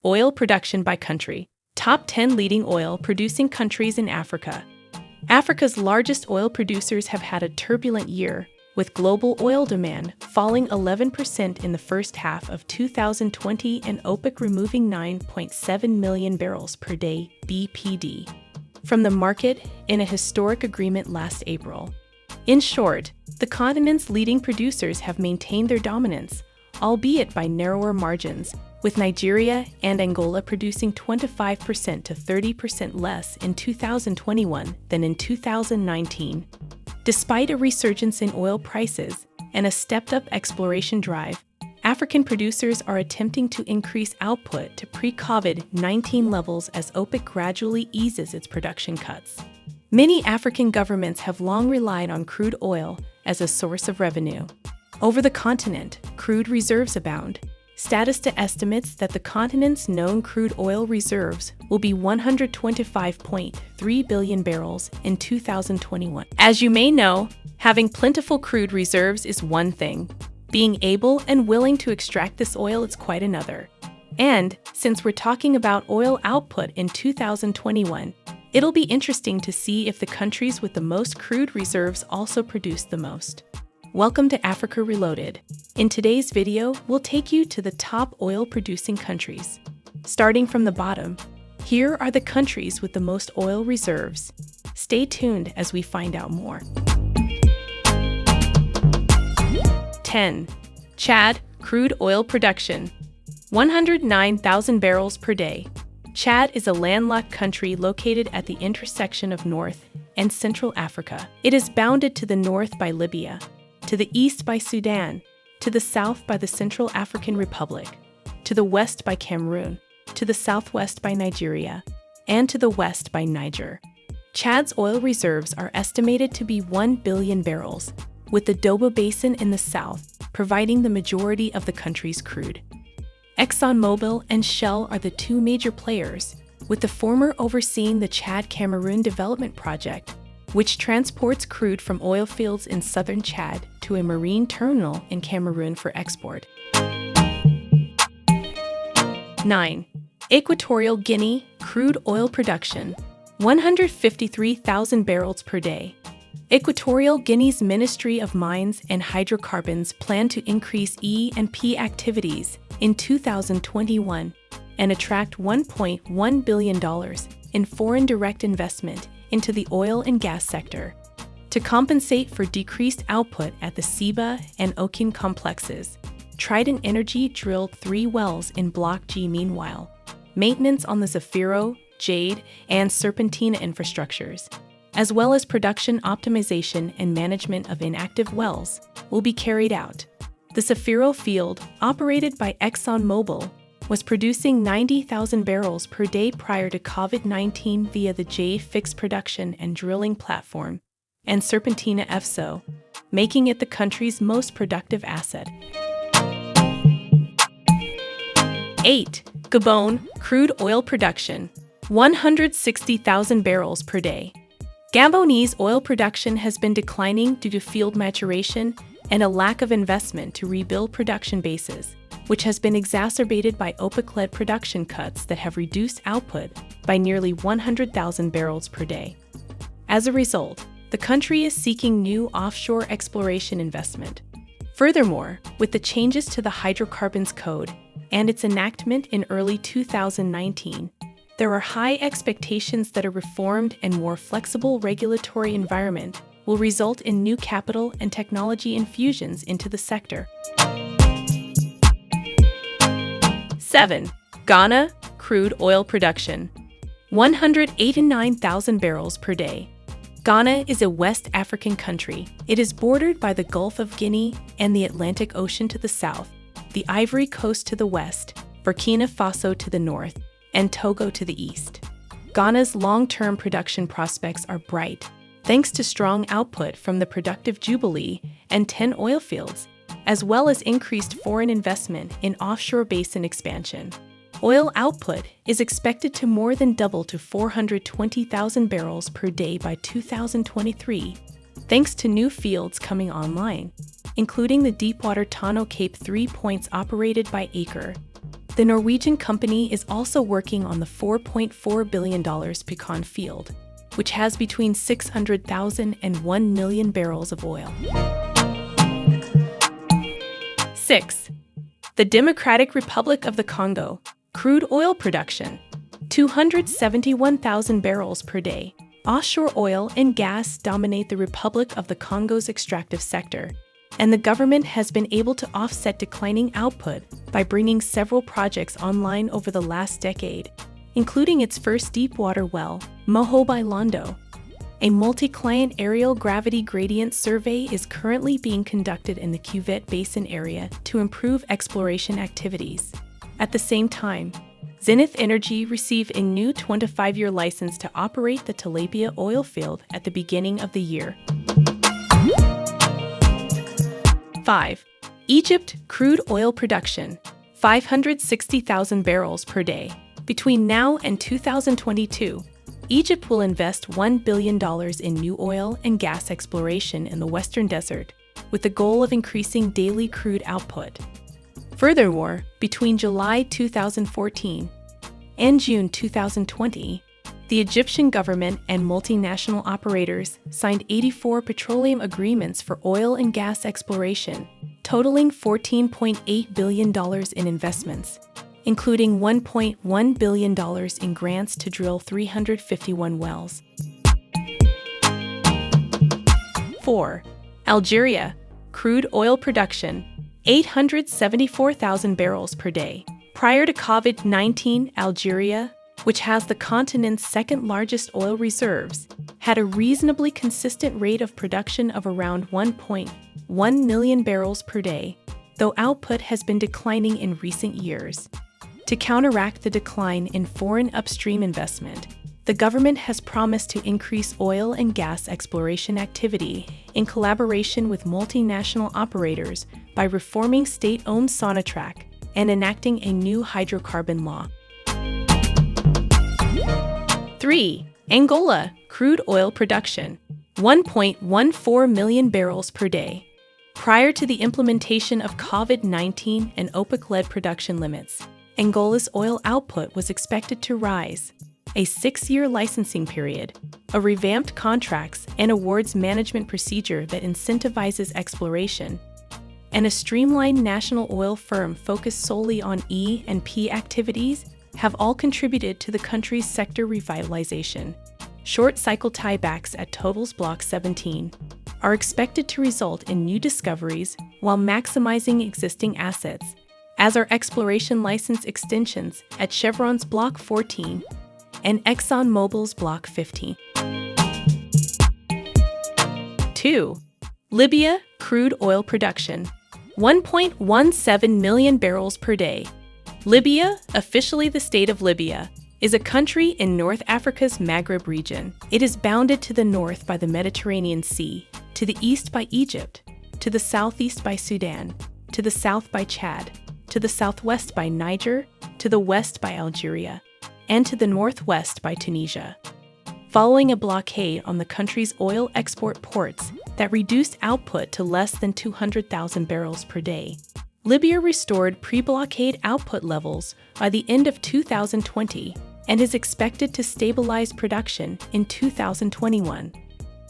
Oil production by country. Top 10 leading oil-producing countries in Africa. Africa's largest oil producers have had a turbulent year, with global oil demand falling 11% in the first half of 2020 and OPEC removing 9.7 million barrels per day (BPD) from the market in a historic agreement last April. In short, the continent's leading producers have maintained their dominance, albeit by narrower margins, with Nigeria and Angola producing 25% to 30% less in 2021 than in 2019. Despite a resurgence in oil prices and a stepped-up exploration drive, African producers are attempting to increase output to pre-COVID-19 levels as OPEC gradually eases its production cuts. Many African governments have long relied on crude oil as a source of revenue. Over the continent, crude reserves abound. Statista estimates that the continent's known crude oil reserves will be 125.3 billion barrels in 2021. As you may know, having plentiful crude reserves is one thing. Being able and willing to extract this oil is quite another. And since we're talking about oil output in 2021, it'll be interesting to see if the countries with the most crude reserves also produce the most. Welcome to Africa Reloaded. In today's video, we'll take you to the top oil-producing countries. Starting from the bottom, here are the countries with the most oil reserves. Stay tuned as we find out more. 10. Chad, crude oil production. 109,000 barrels per day. Chad is a landlocked country located at the intersection of North and Central Africa. It is bounded to the north by Libya, to the east by Sudan, to the south by the Central African Republic, to the west by Cameroon, to the southwest by Nigeria, and to the west by Niger. Chad's oil reserves are estimated to be 1 billion barrels, with the Doba Basin in the south providing the majority of the country's crude. ExxonMobil and Shell are the two major players, with the former overseeing the Chad-Cameroon Development Project, which transports crude from oil fields in southern Chad to a marine terminal in Cameroon for export. 9. Equatorial Guinea, crude oil production. 153,000 barrels per day. Equatorial Guinea's Ministry of Mines and Hydrocarbons plan to increase E&P activities in 2021 and attract $1.1 billion in foreign direct investment into the oil and gas sector. To compensate for decreased output at the Ceiba and Okin complexes, Trident Energy drilled 3 wells in Block G. Meanwhile, maintenance on the Zafiro, Jade, and Serpentina infrastructures, as well as production optimization and management of inactive wells, will be carried out. The Zafiro field, operated by ExxonMobil, was producing 90,000 barrels per day prior to COVID-19 via the Jade fixed production and drilling platform, and Serpentina FSO, making it the country's most productive asset. 8. Gabon, crude oil production. 160,000 barrels per day. Gabonese oil production has been declining due to field maturation and a lack of investment to rebuild production bases, which has been exacerbated by OPEC-led production cuts that have reduced output by nearly 100,000 barrels per day. As a result, the country is seeking new offshore exploration investment. Furthermore, with the changes to the Hydrocarbons Code and its enactment in early 2019, there are high expectations that a reformed and more flexible regulatory environment will result in new capital and technology infusions into the sector. 7. Ghana, crude oil production. 189,000 barrels per day. Ghana is a West African country. It is bordered by the Gulf of Guinea and the Atlantic Ocean to the south, the Ivory Coast to the west, Burkina Faso to the north, and Togo to the east. Ghana's long-term production prospects are bright, thanks to strong output from the productive Jubilee and 10 oil fields, as well as increased foreign investment in offshore basin expansion. Oil output is expected to more than double to 420,000 barrels per day by 2023, thanks to new fields coming online, including the deepwater Tano Cape 3 Points operated by Aker. The Norwegian company is also working on the $4.4 billion Pecan field, which has between 600,000 and 1 million barrels of oil. 6. The Democratic Republic of the Congo, crude oil production, 271,000 barrels per day. Offshore oil and gas dominate the Republic of the Congo's extractive sector, and the government has been able to offset declining output by bringing several projects online over the last decade, including its first deep-water well, Moho by Londo. A multi-client aerial gravity gradient survey is currently being conducted in the Cuvette Basin area to improve exploration activities. At the same time, Zenith Energy received a new 25-year license to operate the Tilapia oil field at the beginning of the year. 5. Egypt crude oil production, 560,000 barrels per day. Between now and 2022, Egypt will invest $1 billion in new oil and gas exploration in the Western Desert, with the goal of increasing daily crude output. Furthermore, between July 2014 and June 2020, the Egyptian government and multinational operators signed 84 petroleum agreements for oil and gas exploration, totaling $14.8 billion in investments, including $1.1 billion in grants to drill 351 wells. 4. Algeria crude oil production, 874,000 barrels per day. Prior to COVID-19, Algeria, which has the continent's second-largest oil reserves, had a reasonably consistent rate of production of around 1.1 million barrels per day, though output has been declining in recent years. To counteract the decline in foreign upstream investment, the government has promised to increase oil and gas exploration activity in collaboration with multinational operators by reforming state-owned Sonatrach and enacting a new hydrocarbon law. 3. Angola crude oil production, 1.14 million barrels per day. Prior to the implementation of COVID-19 and OPEC-led production limits, Angola's oil output was expected to rise. A 6-year licensing period, a revamped contracts and awards management procedure that incentivizes exploration, and a streamlined national oil firm focused solely on E&P activities have all contributed to the country's sector revitalization. Short cycle tiebacks at Total's Block 17 are expected to result in new discoveries while maximizing existing assets, as are exploration license extensions at Chevron's Block 14 and ExxonMobil's Block 15. 2. Libya crude oil production, 1.17 million barrels per day. Libya, officially the State of Libya, is a country in North Africa's Maghreb region. It is bounded to the north by the Mediterranean Sea, to the east by Egypt, to the southeast by Sudan, to the south by Chad, to the southwest by Niger, to the west by Algeria, and to the northwest by Tunisia. Following a blockade on the country's oil export ports that reduced output to less than 200,000 barrels per day, Libya restored pre-blockade output levels by the end of 2020 and is expected to stabilize production in 2021.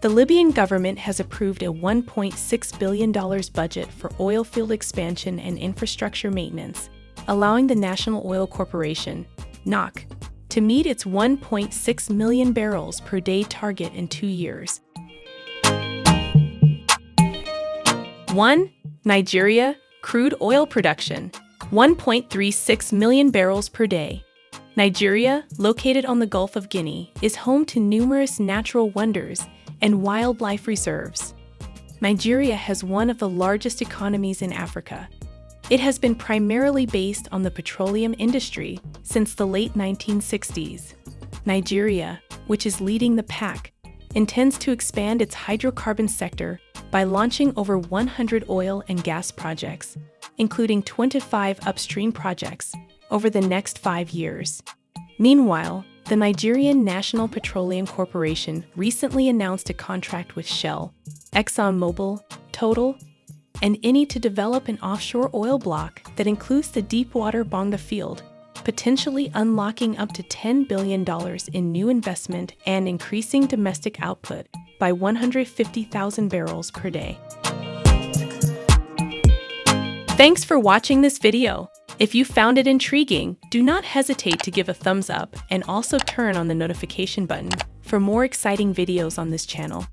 The Libyan government has approved a $1.6 billion budget for oil field expansion and infrastructure maintenance, allowing the National Oil Corporation, NOC, to meet its 1.6 million barrels per day target in 2 years. 1. Nigeria crude oil production, 1.36 million barrels per day. Nigeria, located on the Gulf of Guinea, is home to numerous natural wonders and wildlife reserves. Nigeria has one of the largest economies in Africa. It has been primarily based on the petroleum industry since the late 1960s. Nigeria, which is leading the pack, intends to expand its hydrocarbon sector by launching over 100 oil and gas projects, including 25 upstream projects, over the next 5 years. Meanwhile, the Nigerian National Petroleum Corporation recently announced a contract with Shell, ExxonMobil, Total, and Eni to develop an offshore oil block that includes the deepwater Bonga field, potentially unlocking up to $10 billion in new investment and increasing domestic output by 150,000 barrels per day. Thanks for watching this video. If you found it intriguing, do not hesitate to give a thumbs up and also turn on the notification button for more exciting videos on this channel.